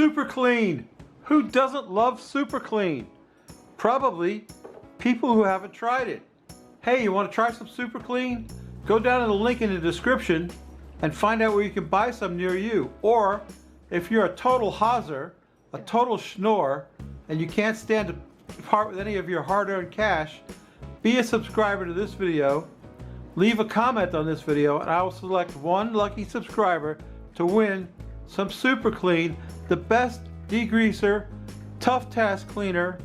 Super Clean. Who doesn't love Super Clean? Probably people who haven't tried it. Hey, you want to try some Super Clean? Go down to the link in the description and find out where you can buy some near you. Or if you're a total hozzer, a total schnorr, and you can't stand to part with any of your hard-earned cash, be a subscriber to this video, leave a comment on this video, and I will select one lucky subscriber to win some Super Clean, the best degreaser, tough task cleaner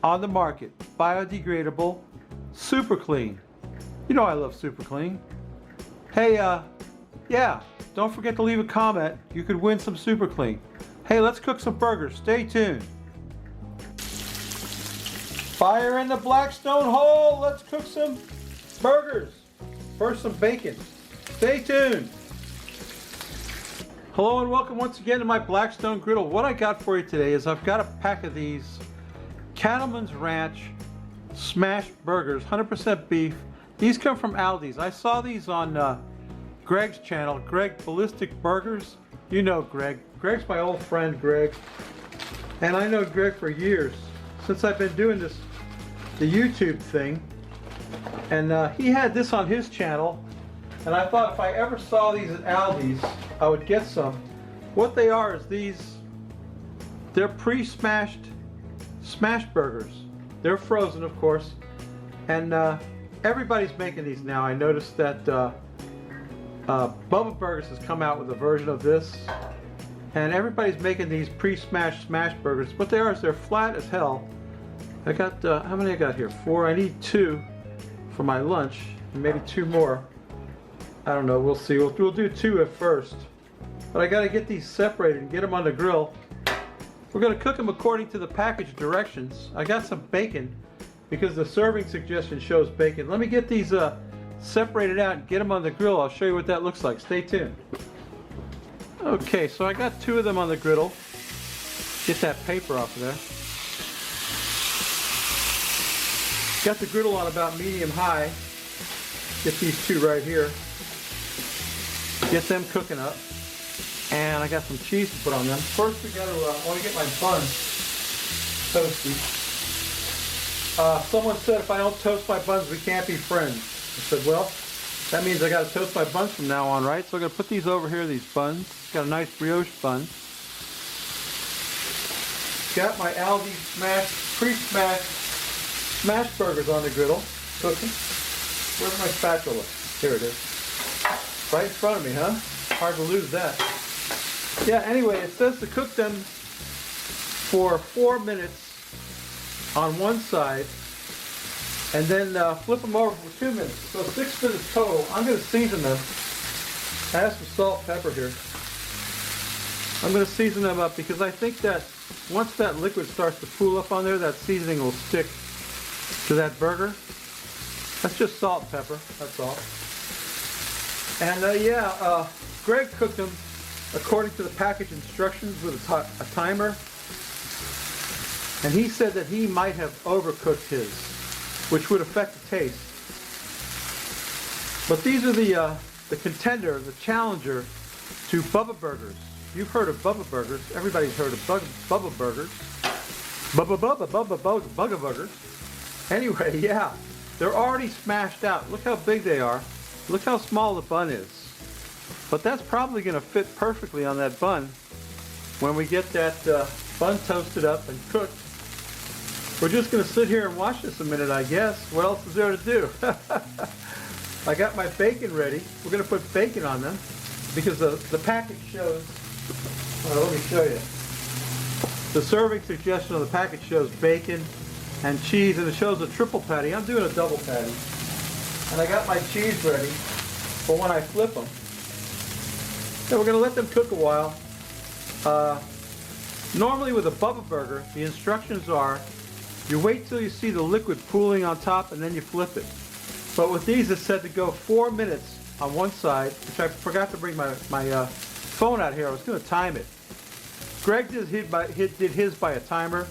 on the market. Biodegradable, Super Clean. You know I love Super Clean. Hey, yeah, don't forget to leave a comment. You could win some Super Clean. Hey, let's cook some burgers. Stay tuned. Fire in the Blackstone hole. Let's cook some burgers. First, some bacon. Stay tuned. Hello and welcome once again to my Blackstone griddle. What I got for you today is I've got a pack of these Cattleman's Ranch smashed burgers, 100% beef. These come from Aldi's. I saw these on Greg's channel, Greg Ballistic Burgers. You know Greg. Greg's my old friend, Greg. And I know Greg for years, since I've been doing this, the YouTube thing. And he had this on his channel. And I thought if I ever saw these at Aldi's, I would get some. What they are is they're pre-smashed smash burgers. They're frozen, of course. And everybody's making these now. I noticed that Bubba Burgers has come out with a version of this. And everybody's making these pre-smashed smash burgers. What they are is they're flat as hell. I got, how many I got here? 4. I need 2 for my lunch. And maybe 2 more. I don't know, we'll see. We'll do 2 at first. But I gotta get these separated and get them on the grill. We're gonna cook them according to the package directions. I got some bacon because the serving suggestion shows bacon. Let me get these separated out and get them on the grill. I'll show you what that looks like. Stay tuned. Okay, so I got 2 of them on the griddle. Get that paper off of there. Got the griddle on about medium-high. Get these 2 right here. Get them cooking up. And I got some cheese to put on them. First we gotta, I want to get my buns toasty. Someone said if I don't toast my buns, we can't be friends. I said, well, that means I gotta toast my buns from now on, right? So I'm gonna put these over here, these buns. Got a nice brioche bun. Got my Aldi pre-smashed smash burgers on the griddle, cooking. Where's my spatula? Here it is. Right in front of me, huh? Hard to lose that. Yeah, anyway, it says to cook them for 4 minutes on one side and then flip them over for 2 minutes. So 6 minutes total. I'm going to season them. I have some salt, pepper here. I'm going to season them up because I think that once that liquid starts to pool up on there, that seasoning will stick to that burger. That's just salt and pepper, that's all. And Greg cooked them according to the package instructions with a timer. And he said that he might have overcooked his, which would affect the taste. But these are the contender, the challenger to Bubba Burgers. You've heard of Bubba Burgers. Everybody's heard of Bubba Burgers. Bubba Burgers. Anyway, yeah, they're already smashed out. Look how big they are. Look how small the bun is. But that's probably going to fit perfectly on that bun when we get that bun toasted up and cooked. We're just going to sit here and watch this a minute, I guess. What else is there to do? I got my bacon ready. We're going to put bacon on them because the package shows, let me show you. The serving suggestion on the package shows bacon and cheese, and it shows a triple patty. I'm doing a double patty. And I got my cheese ready for when I flip them. So we're going to let them cook a while. Normally with a Bubba Burger, the instructions are you wait till you see the liquid pooling on top and then you flip it. But with these it's said to go 4 minutes on one side, which I forgot to bring my phone out here. I was going to time it. Greg did his by a timer,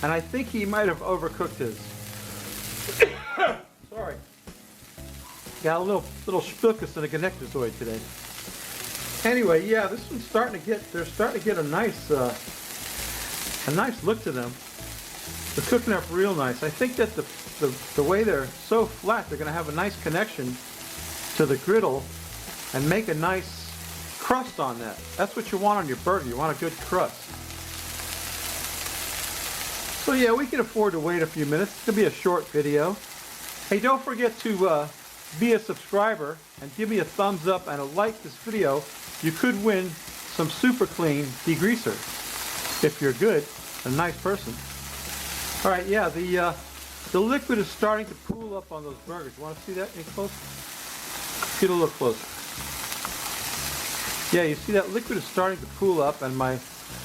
and I think he might have overcooked his. Sorry. Got a little spilkus in the connectozoid today. Anyway, yeah, this one's starting to get, they're starting to get a nice a nice look to them. They're cooking up real nice. I think that the way they're so flat, they're going to have a nice connection to the griddle and make a nice crust on that. That's what you want on your burger. You want a good crust. So yeah, we can afford to wait a few minutes. It's going to be a short video. Hey, don't forget to be a subscriber and give me a thumbs up and a like this video. You could win some super clean degreaser if you're good, a nice person. All right, yeah, the liquid is starting to pool up on those burgers. You want to see that in close? Get a little closer. Yeah, you see that liquid is starting to pool up, and my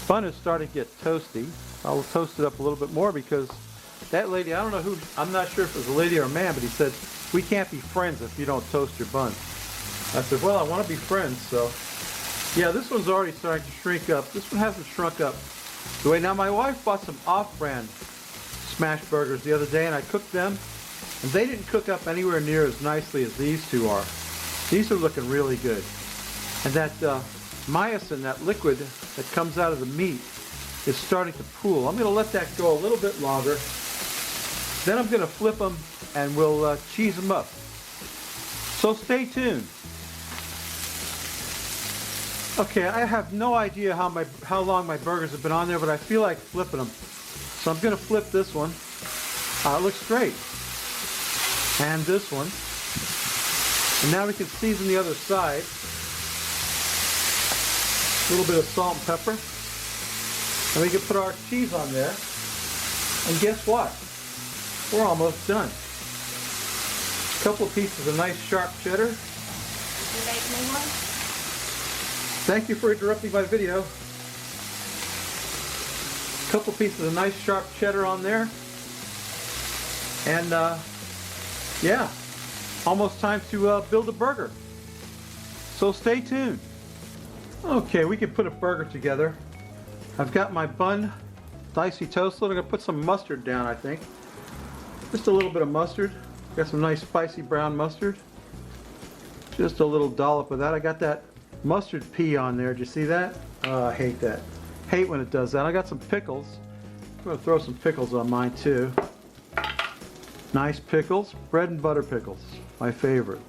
bun is starting to get toasty. I'll toast it up a little bit more because that lady, I don't know who, I'm not sure if it was a lady or a man, but he said, we can't be friends if you don't toast your bun. I said, well, I want to be friends, so. Yeah, this one's already starting to shrink up. This one hasn't shrunk up the way. Now, my wife bought some off-brand smash burgers the other day, and I cooked them, and they didn't cook up anywhere near as nicely as these two are. These are looking really good. And that myosin, that liquid that comes out of the meat, is starting to pool. I'm going to let that go a little bit longer. Then I'm going to flip them and we'll cheese them up. So stay tuned. Okay, I have no idea how long my burgers have been on there, but I feel like flipping them. So I'm going to flip this one. It looks great. And this one. And now we can season the other side. A little bit of salt and pepper. And we can put our cheese on there. And guess what? We're almost done. A couple of pieces of nice sharp cheddar. You make me one? Thank you for interrupting my video. A couple pieces of nice sharp cheddar on there. And yeah, almost time to build a burger. So stay tuned. Okay, we can put a burger together. I've got my bun dicey toasted. I'm going to put some mustard down, I think. Just a little bit of mustard. Got some nice spicy brown mustard. Just a little dollop of that. I got that mustard pea on there. Did you see that? I hate that. Hate when it does that. I got some pickles. I'm going to throw some pickles on mine too. Nice pickles. Bread and butter pickles. My favorite.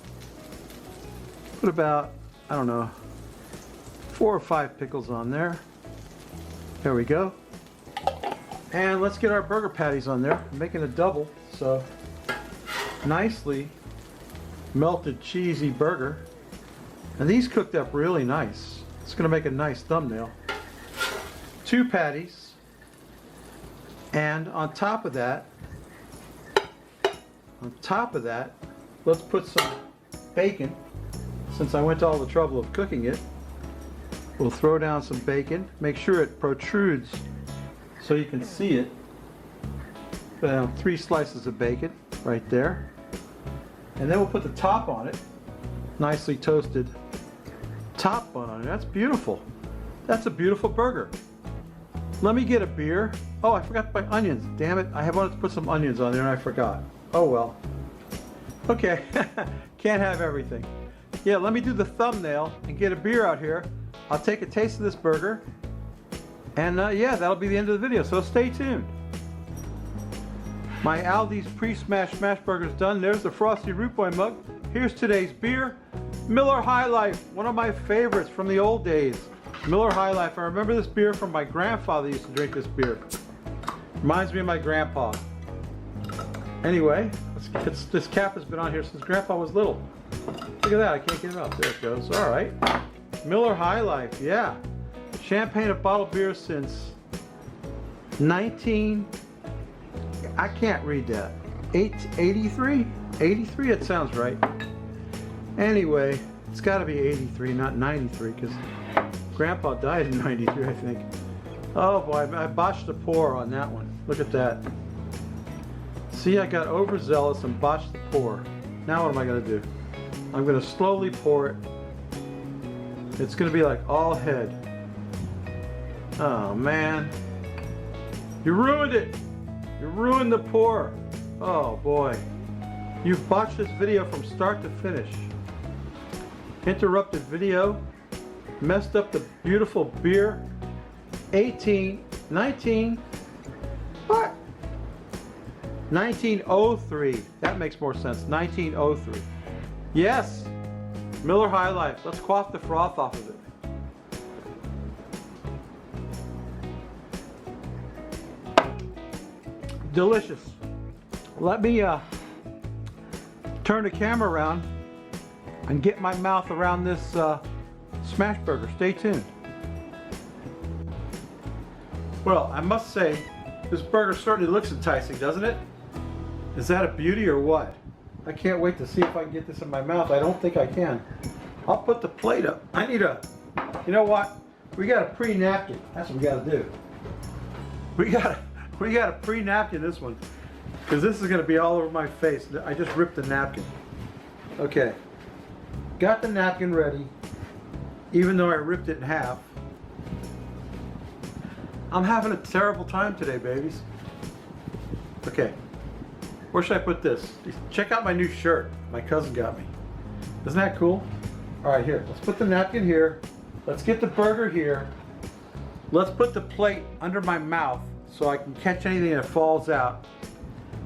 Put about, I don't know, 4 or 5 pickles on there. There we go. And let's get our burger patties on there. I'm making a double, so nicely melted cheesy burger. And these cooked up really nice. It's going to make a nice thumbnail. 2 patties. And on top of that, let's put some bacon. Since I went to all the trouble of cooking it, we'll throw down some bacon. Make sure it protrudes so you can see it. Put down 3 slices of bacon right there. And then we'll put the top on it. Nicely toasted top bun on it. That's beautiful. That's a beautiful burger. Let me get a beer. Oh, I forgot my onions. Damn it. I wanted to put some onions on there and I forgot. Oh well. Okay. Can't have everything. Yeah, let me do the thumbnail and get a beer out here. I'll take a taste of this burger. And yeah, that'll be the end of the video. So stay tuned. My Aldi's pre-smashed smash burger's done. There's the Frosty Root Boy mug. Here's today's beer. Miller High Life, one of my favorites from the old days. Miller High Life. I remember this beer from my grandfather used to drink this beer. Reminds me of my grandpa. Anyway, this cap has been on here since Grandpa was little. Look at that, I can't get it out. There it goes. All right. Miller High Life, yeah. Champagne of bottled beer since I can't read that. 83? 83, it sounds right. Anyway, it's got to be 83, not 93, because Grandpa died in 93, I think. Oh boy, I botched the pour on that one. Look at that. See, I got overzealous and botched the pour. Now what am I going to do? I'm going to slowly pour it. It's going to be like all head. Oh man. You ruined it. You ruined the pour. Oh boy. You've botched this video from start to finish. Interrupted video. Messed up the beautiful beer. 18 What? 1903. That makes more sense. 1903. Yes. Miller High Life. Let's quaff the froth off of it. Delicious. Let me turn the camera around and get my mouth around this smash burger. Stay tuned. Well, I must say, this burger certainly looks enticing, doesn't it? Is that a beauty or what? I can't wait to see if I can get this in my mouth. I don't think I can. I'll put the plate up. I need a, you know what? We got a pre-napkin. That's what we got to do. We got a pre-napkin this one, because this is going to be all over my face. I just ripped the napkin. Okay. Got the napkin ready, even though I ripped it in half. I'm having a terrible time today, babies. Okay. Where should I put this? Check out my new shirt my cousin got me. Isn't that cool? All right, here. Let's put the napkin here. Let's get the burger here. Let's put the plate under my mouth so I can catch anything that falls out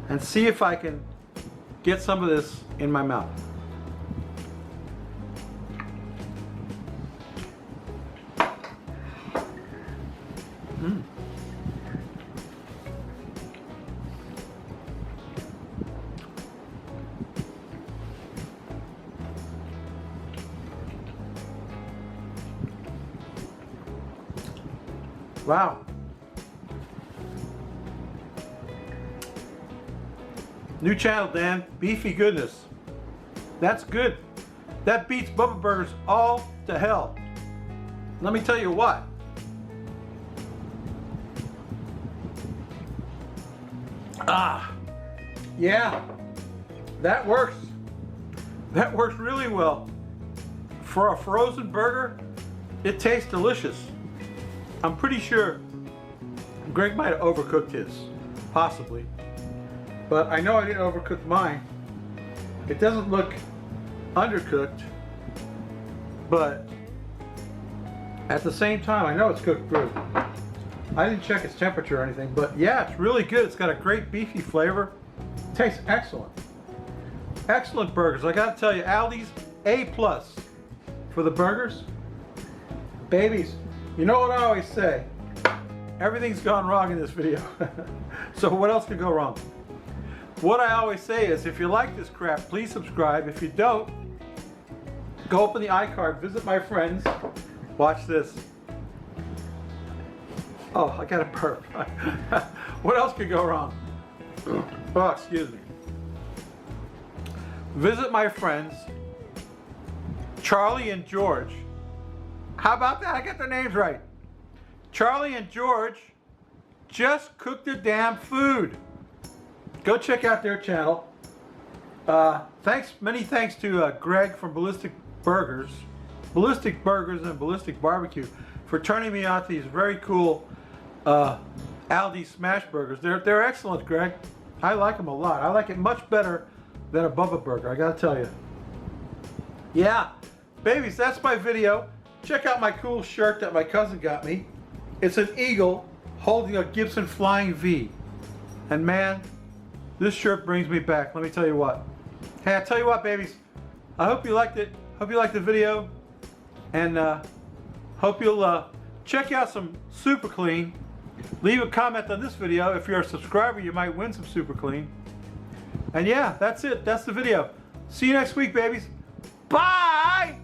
and see if I can get some of this in my mouth. Mm. Wow. New channel, Dan. Beefy goodness. That's good. That beats Bubba Burgers all to hell. Let me tell you what. Ah, yeah, that works. That works really well. For a frozen burger, it tastes delicious. I'm pretty sure Greg might have overcooked his, possibly. But I know I didn't overcook mine. It doesn't look undercooked, but at the same time, I know it's cooked through. I didn't check its temperature or anything, but yeah, it's really good. It's got a great beefy flavor. It tastes excellent. Excellent burgers. I gotta tell you, Aldi's A+ for the burgers. Babies, you know what I always say? Everything's gone wrong in this video. So what else could go wrong? What I always say is, if you like this crap, please subscribe. If you don't, go open the iCard, visit my friends. Watch this. Oh, I got a burp. What else could go wrong? Oh, excuse me. Visit my friends, Charlie and George. How about that? I got their names right. Charlie and George just cooked their damn food. Go check out their channel. Many thanks to Greg from Ballistic Burgers and Ballistic Barbecue for turning me on to these very cool Aldi smash burgers. They're excellent, Greg. I like them a lot. I like it much better than a Bubba burger, I gotta tell you. Yeah, babies, that's my video. Check out my cool shirt that my cousin got me. It's an eagle holding a Gibson Flying V. And man, this shirt brings me back. Let me tell you what. Hey, I tell you what, babies. I hope you liked it. Hope you liked the video. And hope you'll check out some Super Clean. Leave a comment on this video. If you're a subscriber, you might win some Super Clean. And yeah, that's it. That's the video. See you next week, babies. Bye!